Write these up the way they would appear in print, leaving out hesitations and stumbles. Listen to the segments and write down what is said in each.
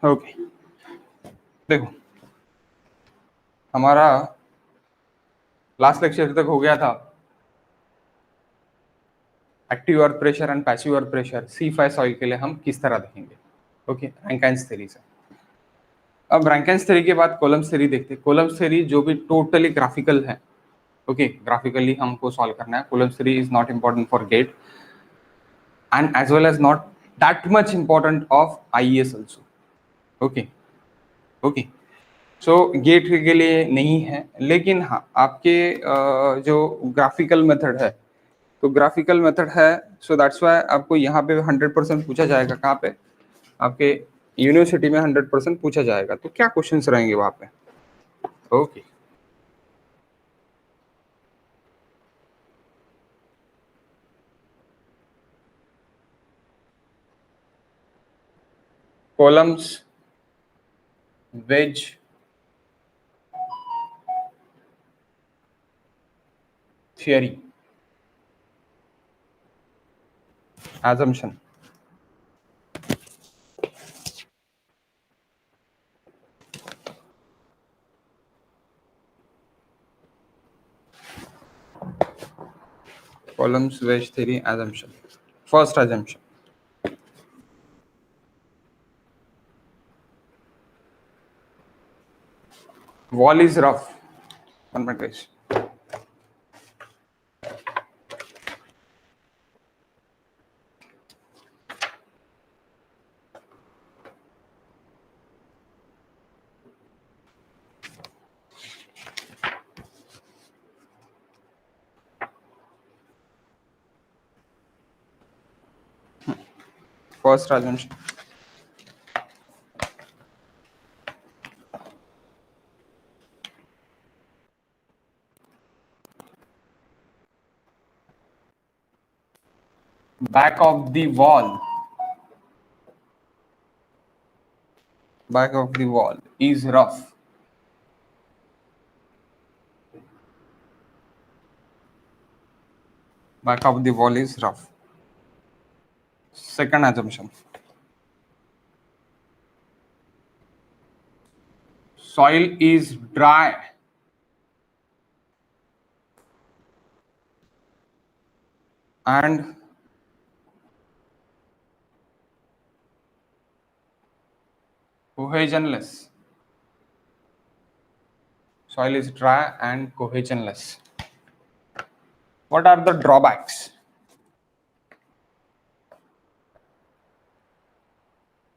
Okay, देखो हमारा last lecture तक हो गया था active earth pressure and passive earth pressure C5 soil के लिए हम किस तरह देखेंगे। ओके, रैंकाइन्स थ्योरी से। अब रैंकाइन्स थ्योरी के बाद कोलम्स थ्योरी देखते हैं। कोलम्स थ्योरी जो भी टोटली ग्राफिकल है, ओके, ग्राफिकली हमको सॉल्व करना है। Coulomb's theory is not important for GATE and as well as not that much important of IES also. Okay, okay. So GATE के लिए नहीं है, लेकिन हाँ आपके जो ग्राफिकल मेथड है, तो ग्राफिकल मेथड है, सो दैट्स वाई आपको यहाँ पे 100% पूछा जाएगा। कहाँ पे? आपके यूनिवर्सिटी में 100% पूछा जाएगा। तो क्या क्वेश्चंस रहेंगे वहाँ पे? Okay, Coulomb's wedge theory assumption. Columns wedge theory assumption. First assumption. Wall is rough. 1 minute guys. First assumption. Back of the wall. Back of the wall is rough. Back of the wall is rough. Second assumption. Soil is dry. And cohesionless. Soil is dry and cohesionless. What are the drawbacks?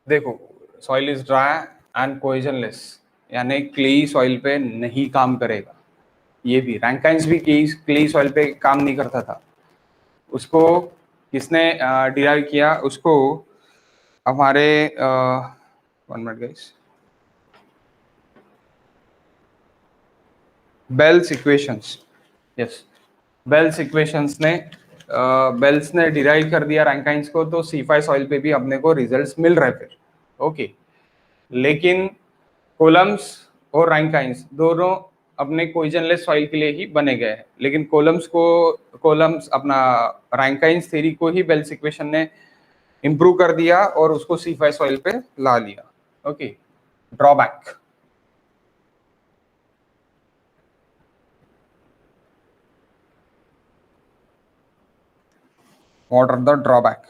देखो, soil is dry and कोहेजनलेस, यानी clayey soil पे नहीं काम करेगा। ये भी रैंकाइन्स भी clayey soil पे काम नहीं करता था। उसको किसने डिराइव किया? उसको हमारे 1 minute guys, Bell's equations. Yes, Bell's equations ने बेल्स ने डिराइव कर दिया रैंकाइन्स को, तो C5 सॉइल पे भी अपने को रिजल्ट्स मिल रहे फिर। ओके, लेकिन कोलम्स और रैंकाइन्स दोनों अपने कोहेजनलेस सॉइल के लिए ही बने गए हैं, लेकिन कोलम्स अपना रैंकाइन्स थ्योरी को ही बेल्स इक्वेशन ने इंप्रूव कर दिया और उसको C5 सॉइल पे ला लिया। Okay, drawback. What are the drawback?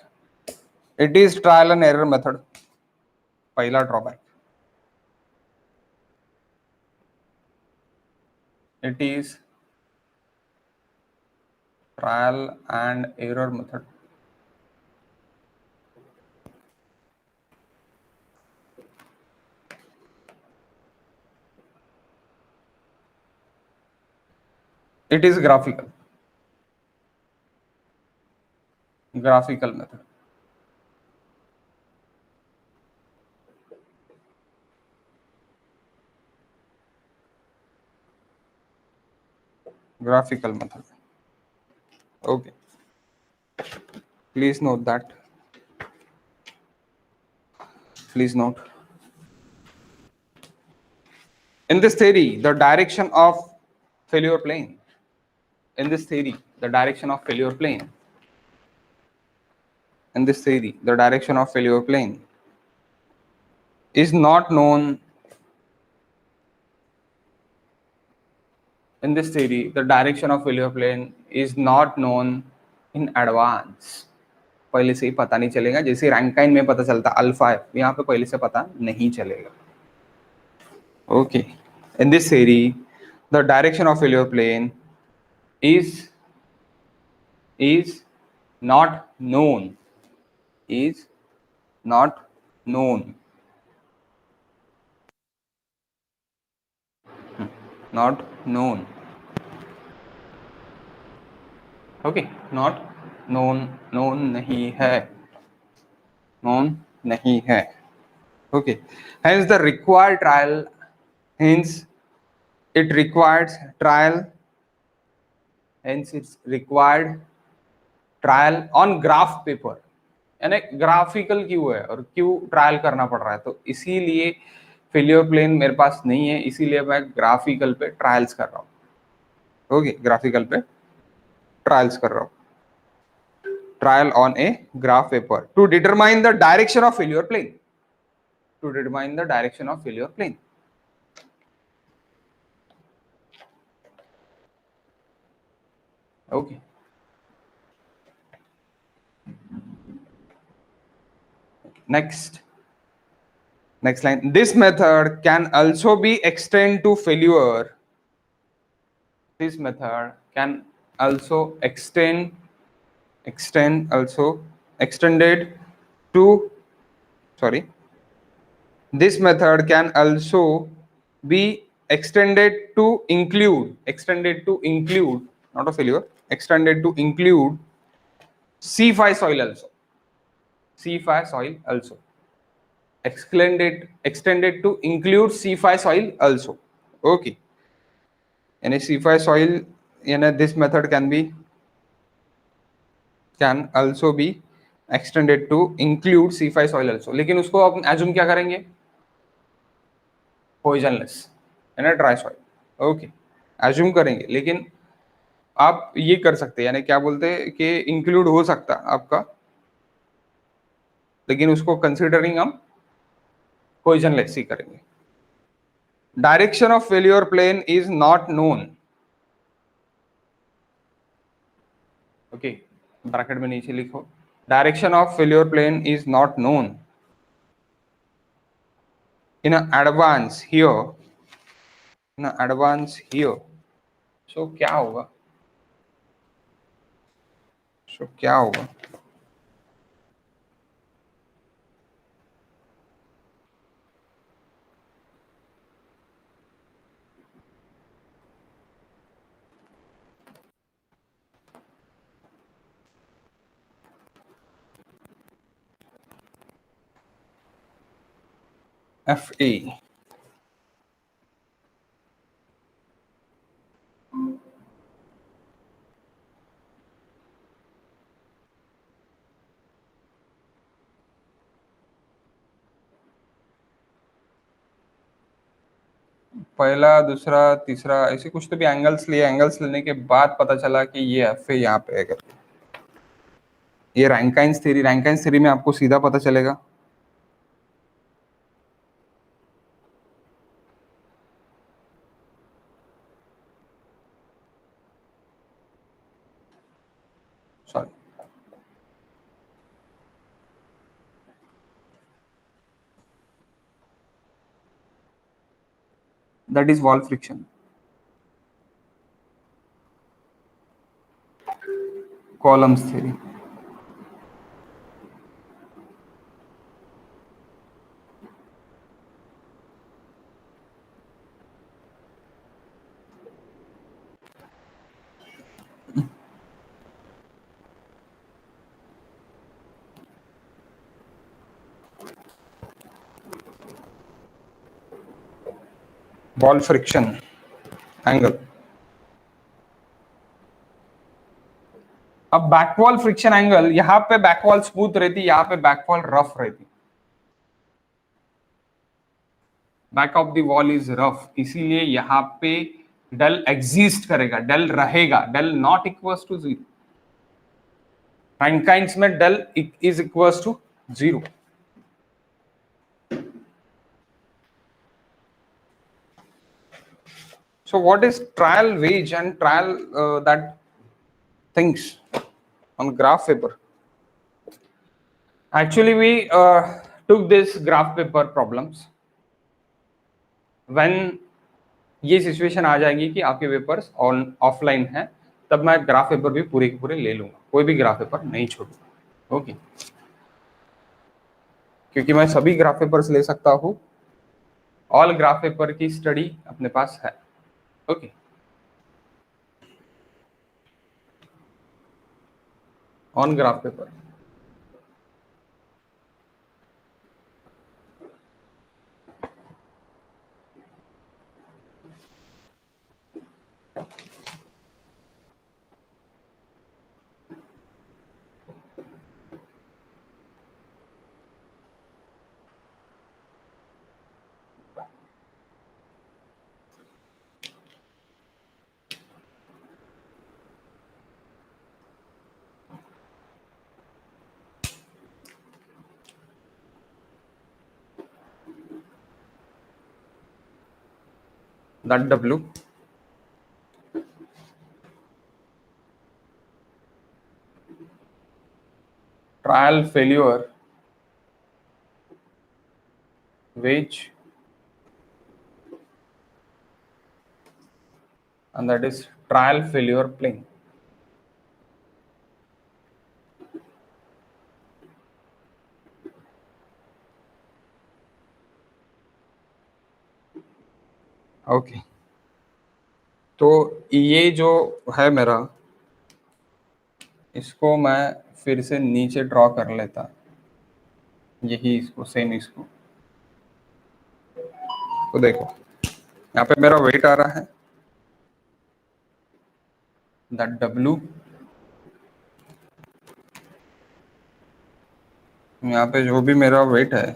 It is trial and error method. पहला drawback, it is trial and error method. It is graphical method. Graphical method. Okay, please note that. Please note. In this theory, the direction of failure plane. In this theory, the direction of failure plane. In this theory, the direction of failure plane is not known in this theory. The direction of failure plane is not known in advance. पहले से ही पता नहीं चलेगा, जैसे Rankine में पता चलता alpha है, यहाँ पे पहले से पता नहीं चलेगा. Okay, in this theory the direction of failure plane is not known, is not known, not known. Okay, not known, known नहीं है, known नहीं है. Okay, hence the required trial, hence it requires trial, hence it's required trial on graph paper. यानी graphical क्यों है और क्यों trial करना पड़ रहा है, तो इसीलिए फेलियर प्लेन मेरे पास नहीं है, इसीलिए मैं ग्राफिकल पे ट्रायल्स कर रहा हूँ. ओके, ग्राफिकल पे ट्रायल्स कर रहा हूँ. Trial on a graph paper to determine the direction of failure plane, to determine the direction of failure plane. Okay, next line. This method can also be extended to failure. This method can also extended to, sorry, this method can also be extended to include, not a failure, extended to include C5 soil also. C5 soil also. Extended to include C5 soil also. Okay. And C5 soil, this method can also be extended to include C5 soil also. लेकिन उसको आप assume क्या करेंगे? Poisonless, यानी dry soil. Okay. assume करेंगे, लेकिन आप ये कर सकते हैं, यानी क्या बोलते हैं कि इंक्लूड हो सकता आपका, लेकिन उसको कंसिडरिंग हम पोइजनलेस ही करेंगे. Direction of failure plane is not known. Okay, bracket में नीचे लिखो, direction of failure plane is not known in advance here, so क्या होगा, FE. पहला, दूसरा, तीसरा, ऐसे कुछ तो भी एंगल्स लिए, एंगल्स लेने के बाद पता चला कि ये एफ है यहाँ पे. अगर ये रैंकाइन्स थ्योरी में आपको सीधा पता चलेगा. Sorry, that is wall friction. Coulomb's theory. Wall friction angle. अब बैकवॉल फ्रिक्शन एंगल, यहाँ पे बैकवॉल स्मूथ रहती, यहाँ पे बैकवॉल रफ रहती. Back of the wall is rough, इसीलिए यहाँ पे डेल एग्जिस्ट करेगा, डेल रहेगा, del not equals to 0. Rankine's में del is equals to 0. So what is trial wage and trial that things on graph paper? Actually, we took this graph paper problems when ये situation आ जाएगी कि आपके papers on offline है, तब मैं graph paper भी पूरे के पूरे ले लूंगा, कोई भी ग्राफ पेपर नहीं छोड़ूंगा। ओके, क्योंकि मैं सभी ग्राफ पेपर्स ले सकता हूँ, ऑल ग्राफ पेपर की स्टडी अपने पास है। Okay, on graph paper that W trial failure wage, and that is trial failure plane. Okay, तो ये जो है मेरा, इसको मैं फिर से नीचे ड्रॉ कर लेता, यही इसको सेम इसको, तो देखो यहाँ पे मेरा वेट आ रहा है, दैट W, यहाँ पे जो भी मेरा वेट है,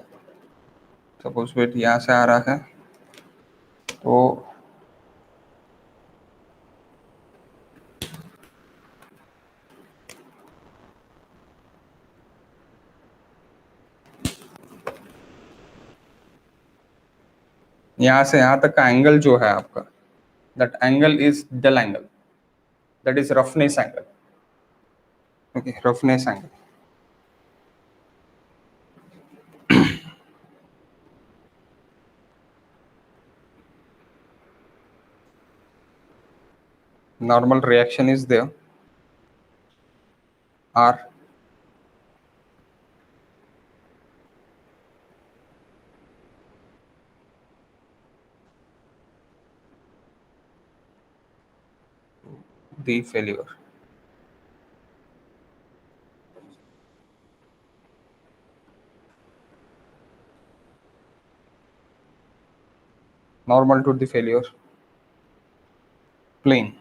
सपोज वेट यहाँ से आ रहा है, तो यहाँ से यहाँ तक का एंगल जो है आपका, that angle is del angle, that is roughness angle. Okay, roughness angle. Normal reaction is there, R, the failure. Normal to the failure plane.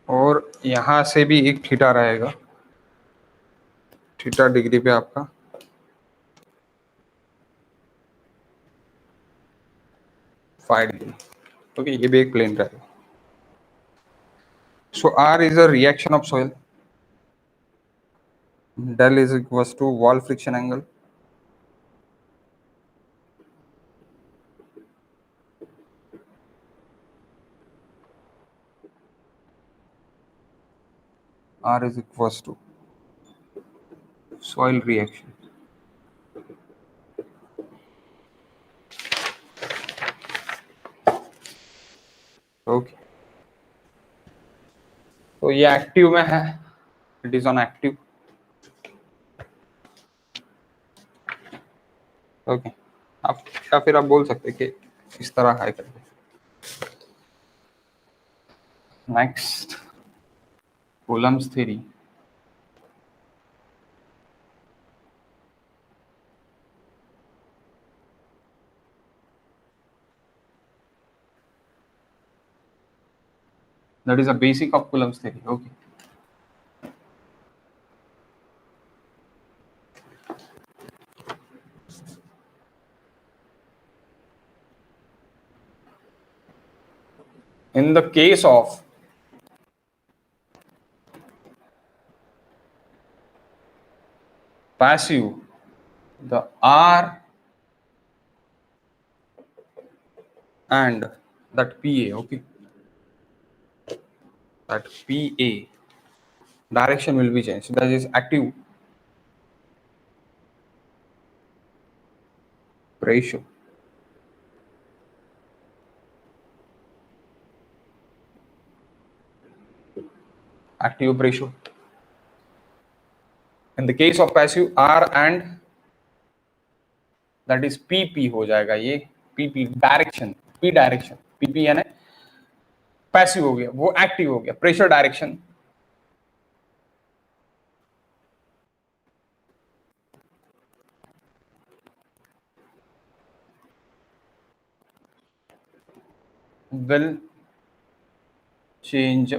और यहाँ से भी एक थीटा रहेगा, थीटा डिग्री पे आपका 5 डिग्री। ओके, ये भी एक प्लेन रहेगा। सो R is a reaction of soil, del is equals to wall friction angle, R is equals to soil reaction. Okay, तो ये एक्टिव में है, it is on active. Okay, आप या फिर आप बोल सकते कि इस तरह है करके। Next, Coulomb's theory. That is a basic of Coulomb's theory. Okay. In the case of passive, the R and that PA, okay, that PA direction will be changed. That is active pressure. Active pressure. In the case of passive, R and that is PP हो जाएगा ये PP direction, P direction, PP यानी passive हो गया, वो active हो गया, pressure direction will change.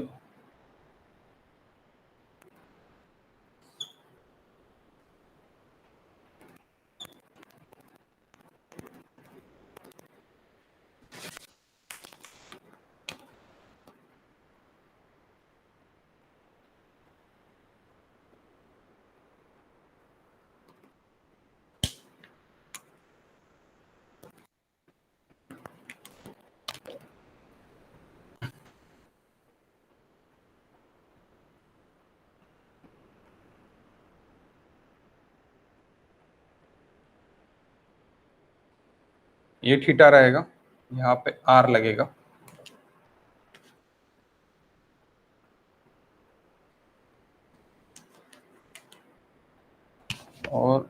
ये थीटा रहेगा, यहाँ पे R लगेगा, और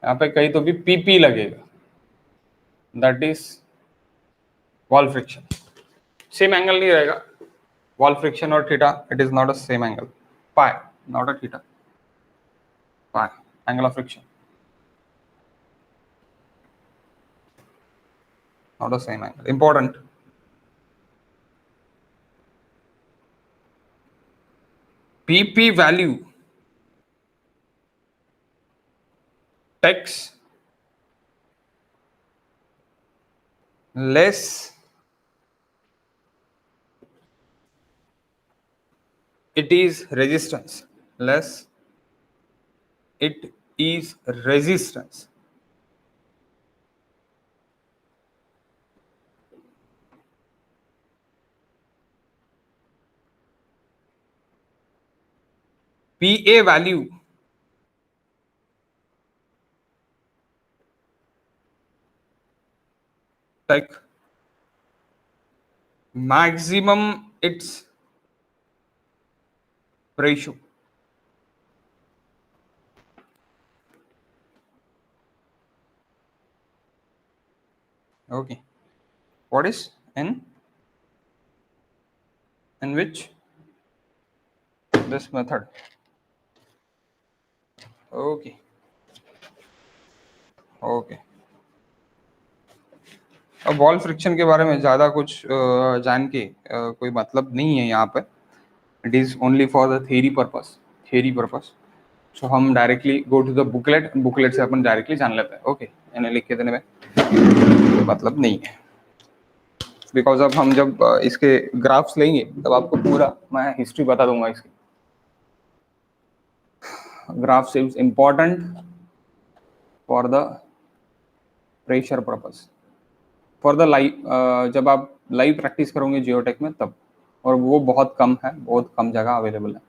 यहाँ पे कहीं तो भी PP लगेगा, that is wall friction. Same angle नहीं रहेगा, वॉल फ्रिक्शन और theta, it is not a same angle. Pi, not a theta, pi angle of friction, not the same angle. Important. PP value takes less, it is resistance, less it is resistance. PA value take maximum its ratio. Okay, what is in which this method? Okay, okay. अब wall friction के बारे में ज़्यादा कुछ जान के कोई मतलब नहीं है यहाँ पे. It is only for the theory purpose. So हम directly go to the booklet से अपन डायरेक्टली जान लेते हैं. ओके, यानी लिख के देने में मतलब नहीं है, बिकॉज अब हम जब इसके ग्राफ्स लेंगे तब आपको पूरा मैं हिस्ट्री बता दूंगा इसकी. Graphs is important for the pressure purpose, for the live, जब आप लाइव प्रैक्टिस करोगे जियोटेक में तब, और वो बहुत कम है, बहुत कम जगह अवेलेबल है.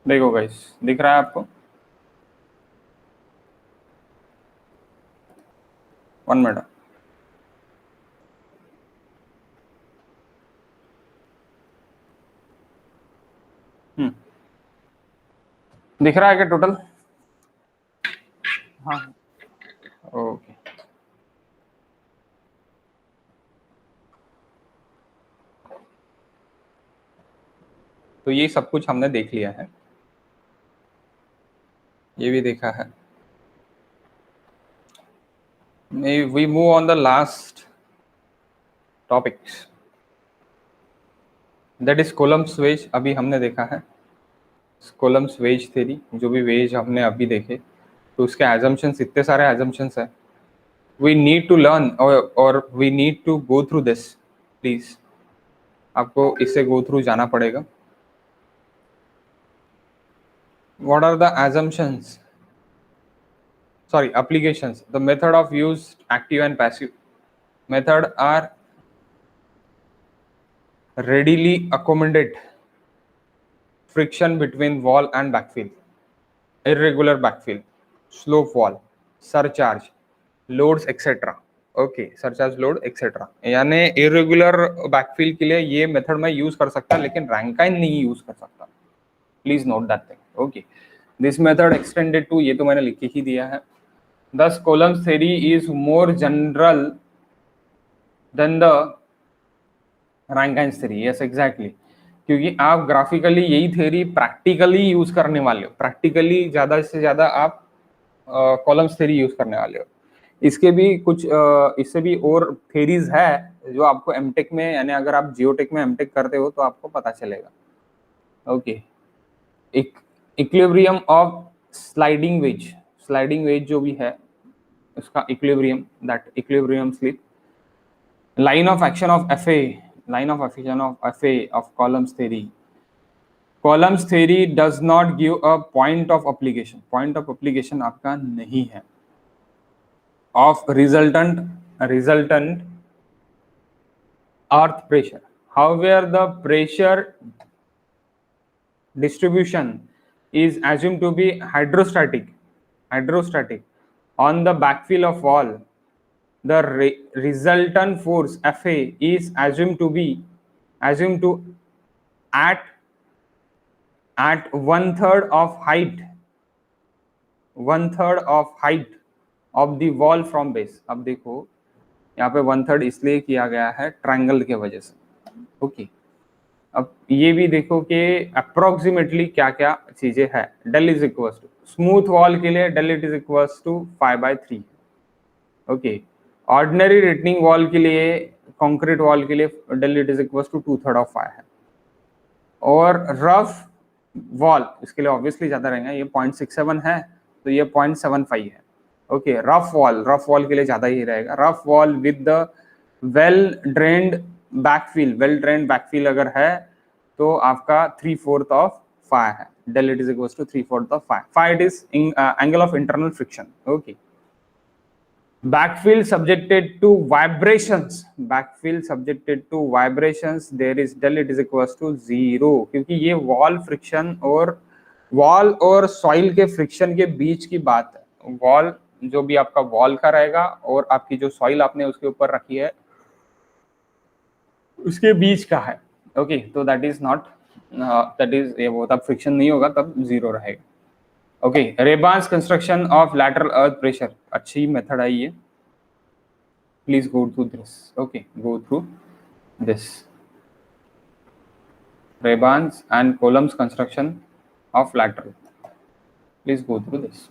देखो गाइस, दिख रहा है आपको? 1 मिनट. दिख रहा है क्या टोटल? हाँ, ओके. तो ये सब कुछ हमने देख लिया है. ये भी देखा है। We move on the last topics, that is Coulomb's wedge। अभी हमने देखा है Coulomb's wedge theory, जो भी वेज हमने अभी देखे, तो उसके assumptions, इतने सारे assumptions है। We need to learn or we need to go through this, please। आपको इससे go through जाना पड़ेगा। What are the assumptions? Sorry, applications. The method of use, active and passive method are readily accommodate friction between wall and backfill, irregular backfill, slope wall, surcharge, loads etc। Okay, surcharge load etcetera, यानी irregular backfill के लिए ये method मैं use कर सकता, लेकिन Rankine नहीं use कर सकता। Please note that thing. Okay, this method extended to, ये तो मैंने लिख ही दिया है। Thus Coulomb's theory is more general than the Rankine's theory। yes exactly, क्योंकि आप ग्राफिकली यही थ्योरी प्रैक्टिकली यूज करने वाले हो, प्रैक्टिकली ज्यादा से ज्यादा आप कॉलम्स थ्योरी यूज करने वाले हो। इसके भी कुछ इससे भी और थ्योरीज है जो आपको एमटेक में, यानी अगर आप जियोटेक में एमटेक करते हो तो आपको पता चलेगा। Okay, equilibrium of sliding wedge जो भी है उसका equilibrium, that equilibrium slip, line of action of FA of Coulomb's theory। Coulomb's theory does not give a point of application, point of application आपका नहीं है, of resultant earth pressure। However, the pressure distribution is assumed to be hydrostatic on the backfill of wall। The resultant force Fa is assumed to at 1/3 of height of the wall from base। अब देखो यहाँ पे 1/3 इसलिए किया गया है triangle के वजह से। ओके, अब ये भी देखो कि अप्रोक्सीमेटली क्या क्या चीजें है। Del is equal to, smooth wall के लिए del it is equal to 5/3। Okay, ordinary retaining wall के लिए, कंक्रीट वॉल के लिए del it is equal to 2/3 of 5 है। और रफ वॉल इसके लिए ऑब्वियसली ज्यादा रहेगा, ये 0.67 है तो ये 0.75 है। ओके, रफ वॉल के लिए ज्यादा ही रहेगा। Rough wall with the well drained backfill अगर है तो आपका 3/4 of 5 है। Del it is equal to 3/4 of 5। 5 is angle of internal friction। Okay, backfill subjected to vibrations, there is del it is equals to 0, क्योंकि ये wall friction और soil के friction के बीच की बात है। वॉल जो भी आपका वॉल का रहेगा और आपकी जो सॉइल आपने उसके ऊपर रखी है उसके बीच का है। ओके, तो दैट इज ये वो तब फ्रिक्शन नहीं होगा, तब 0 रहेगा। Okay, Rebhann's construction of lateral earth pressure, अच्छी मेथड है ये, please go through this। okay, go through this Reban's and Coulomb's construction of lateral, please go through this।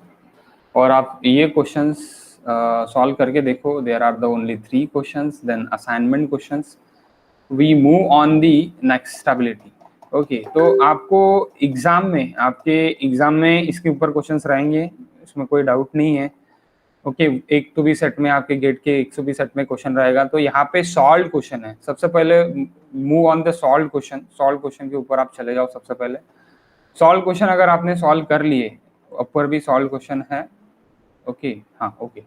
और आप ये क्वेश्चंस सॉल्व करके देखो, there are the only 3 questions, then assignment questions. We move on the next stability. Okay, तो आपको आपके exam में इसके ऊपर क्वेश्चंस रहेंगे, इसमें कोई डाउट नहीं है। ओके, एक तो भी सेट में आपके गेट के 120 सेट में क्वेश्चन रहेगा, तो यहाँ पे सॉल्व क्वेश्चन है। सबसे पहले move on the solve question के ऊपर आप चले जाओ। सबसे पहले सॉल्व क्वेश्चन अगर आपने सॉल्व कर लिए, ऊपर भी सॉल्व क्वेश्चन है। ओके, हाँ ओके,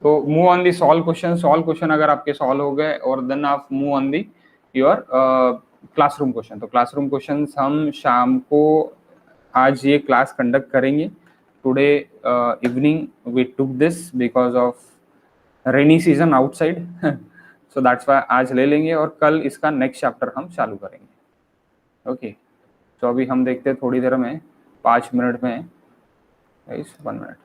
तो move on the solve question अगर आपके सॉल्व हो गए, और देन आप move on the your classroom question. तो क्लासरूम क्वेश्चन हम शाम को आज ये क्लास कंडक्ट करेंगे। Today evening we took this because of rainy season outside so that's why आज ले लेंगे, और कल इसका नेक्स्ट चैप्टर हम चालू करेंगे। ओके, तो अभी हम देखते हैं थोड़ी देर में, 5 मिनट में, 1 मिनट।